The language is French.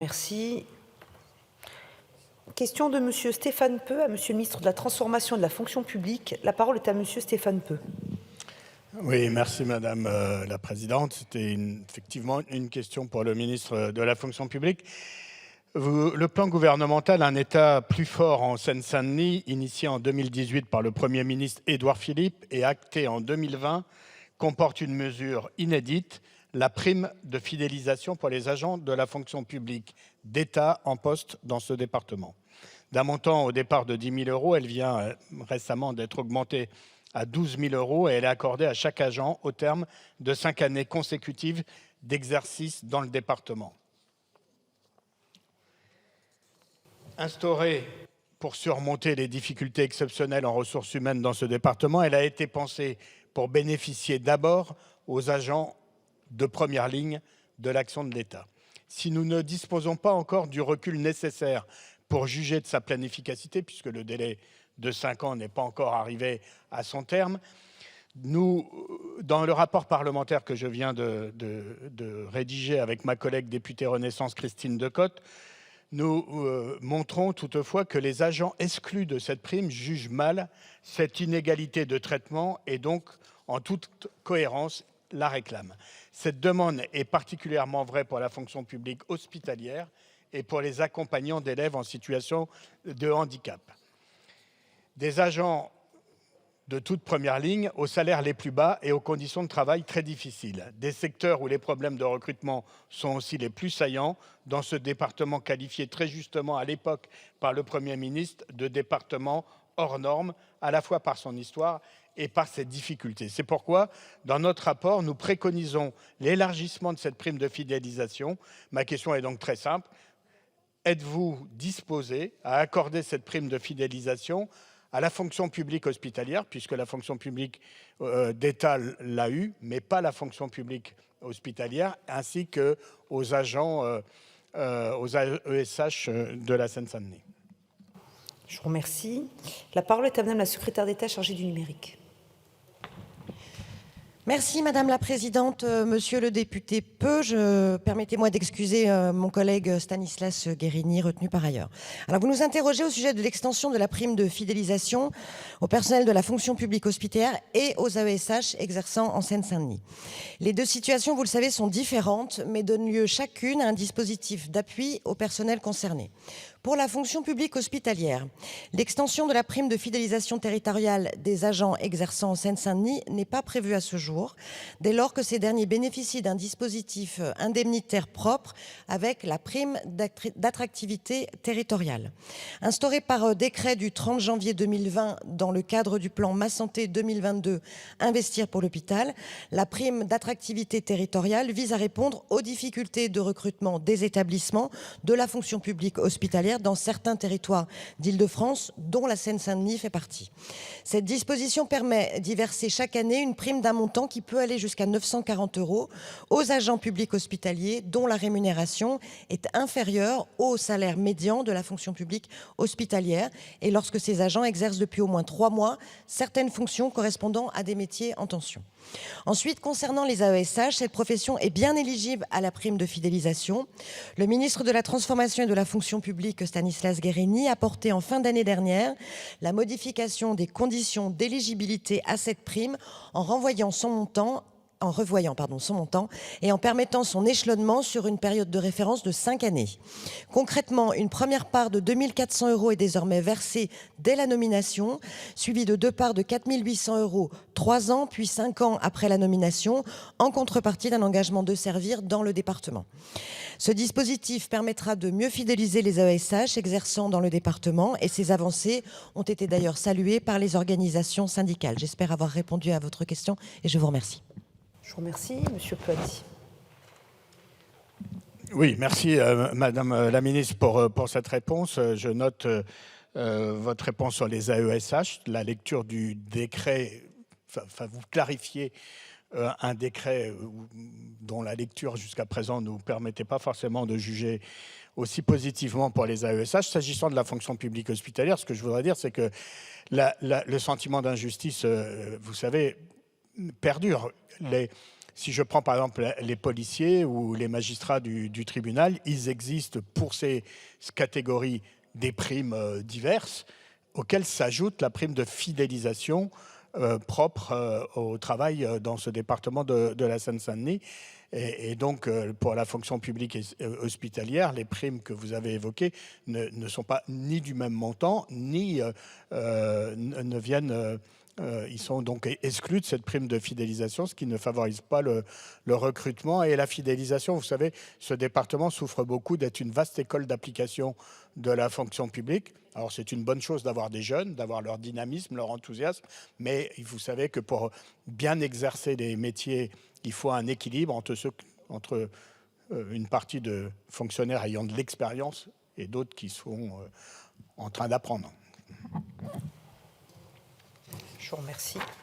Merci. Question de M. Stéphane Peu à M. le ministre de la Transformation et de la Fonction publique. La parole est à M. Stéphane Peu. Oui, merci Madame la Présidente. C'était effectivement une question pour le ministre de la Fonction publique. Le plan gouvernemental Un État plus fort en Seine-Saint-Denis, initié en 2018 par le Premier ministre Édouard Philippe et acté en 2020, comporte une mesure inédite, la prime de fidélisation pour les agents de la fonction publique d'État en poste dans ce département. D'un montant au départ de 10 000 euros, elle vient récemment d'être augmentée à 12 000 euros et elle est accordée à chaque agent au terme de 5 années consécutives d'exercice dans le département. Instaurée pour surmonter les difficultés exceptionnelles en ressources humaines dans ce département, elle a été pensée pour bénéficier d'abord aux agents de première ligne de l'action de l'État. Si nous ne disposons pas encore du recul nécessaire pour juger de sa pleine efficacité, puisque le délai de 5 ans n'est pas encore arrivé à son terme, dans le rapport parlementaire que je viens de rédiger avec ma collègue députée Renaissance Christine Decotte, nous montrons toutefois que les agents exclus de cette prime jugent mal cette inégalité de traitement et donc, en toute cohérence, la réclament. Cette demande est particulièrement vraie pour la fonction publique hospitalière et pour les accompagnants d'élèves en situation de handicap. Des agents de toute première ligne, aux salaires les plus bas et aux conditions de travail très difficiles. Des secteurs où les problèmes de recrutement sont aussi les plus saillants dans ce département qualifié très justement à l'époque par le Premier ministre de département hors norme, à la fois par son histoire et par ses difficultés. C'est pourquoi, dans notre rapport, nous préconisons l'élargissement de cette prime de fidélisation. Ma question est donc très simple. Êtes-vous disposé à accorder cette prime de fidélisation à la fonction publique hospitalière, puisque la fonction publique d'État l'a eu, mais pas la fonction publique hospitalière, ainsi qu'aux agents, aux AESH de la Seine-Saint-Denis. Je vous remercie. La parole est à Madame la secrétaire d'État chargée du numérique. Merci Madame la Présidente. Monsieur le député Peu, permettez-moi d'excuser mon collègue Stanislas Guérini, retenu par ailleurs. Alors vous nous interrogez au sujet de l'extension de la prime de fidélisation au personnel de la fonction publique hospitalière et aux AESH exerçant en Seine-Saint-Denis. Les deux situations, vous le savez, sont différentes, mais donnent lieu chacune à un dispositif d'appui au personnel concerné. Pour la fonction publique hospitalière, l'extension de la prime de fidélisation territoriale des agents exerçant en Seine-Saint-Denis n'est pas prévue à ce jour, dès lors que ces derniers bénéficient d'un dispositif indemnitaire propre avec la prime d'attractivité territoriale. Instaurée par décret du 30 janvier 2020 dans le cadre du plan Ma Santé 2022 Investir pour l'hôpital, la prime d'attractivité territoriale vise à répondre aux difficultés de recrutement des établissements de la fonction publique hospitalière dans certains territoires d'Île-de-France, dont la Seine-Saint-Denis fait partie. Cette disposition permet d'y verser chaque année une prime d'un montant qui peut aller jusqu'à 940 € aux agents publics hospitaliers dont la rémunération est inférieure au salaire médian de la fonction publique hospitalière et lorsque ces agents exercent depuis au moins 3 mois certaines fonctions correspondant à des métiers en tension. Ensuite, concernant les AESH, cette profession est bien éligible à la prime de fidélisation. Le ministre de la Transformation et de la Fonction publique, Stanislas Guérini, a porté en fin d'année dernière la modification des conditions d'éligibilité à cette prime en revoyant son montant et en permettant son échelonnement sur une période de référence de 5 années. Concrètement, une première part de 2 400 € est désormais versée dès la nomination, suivie de 2 parts de 4 800 € 3 ans, puis 5 ans après la nomination, en contrepartie d'un engagement de servir dans le département. Ce dispositif permettra de mieux fidéliser les AESH exerçant dans le département et ces avancées ont été d'ailleurs saluées par les organisations syndicales. J'espère avoir répondu à votre question et je vous remercie. Je vous remercie. Monsieur Plati. Oui, merci Madame la Ministre pour cette réponse. Je note votre réponse sur les AESH. La lecture du décret, vous clarifiez un décret dont la lecture jusqu'à présent ne nous permettait pas forcément de juger aussi positivement pour les AESH. S'agissant de la fonction publique hospitalière, ce que je voudrais dire, c'est que le sentiment d'injustice, vous savez, perdure. Si je prends par exemple les policiers ou les magistrats du tribunal, ils existent pour ces catégories des primes diverses, auxquelles s'ajoute la prime de fidélisation propre au travail dans ce département de la Seine-Saint-Denis. Et donc, pour la fonction publique hospitalière, les primes que vous avez évoquées ne sont pas ni du même montant, ni ne viennent... ils sont donc exclus de cette prime de fidélisation, ce qui ne favorise pas le recrutement et la fidélisation. Vous savez, ce département souffre beaucoup d'être une vaste école d'application de la fonction publique. Alors c'est une bonne chose d'avoir des jeunes, d'avoir leur dynamisme, leur enthousiasme, mais vous savez que pour bien exercer les métiers, il faut un équilibre entre une partie de fonctionnaires ayant de l'expérience et d'autres qui sont en train d'apprendre. Je vous remercie.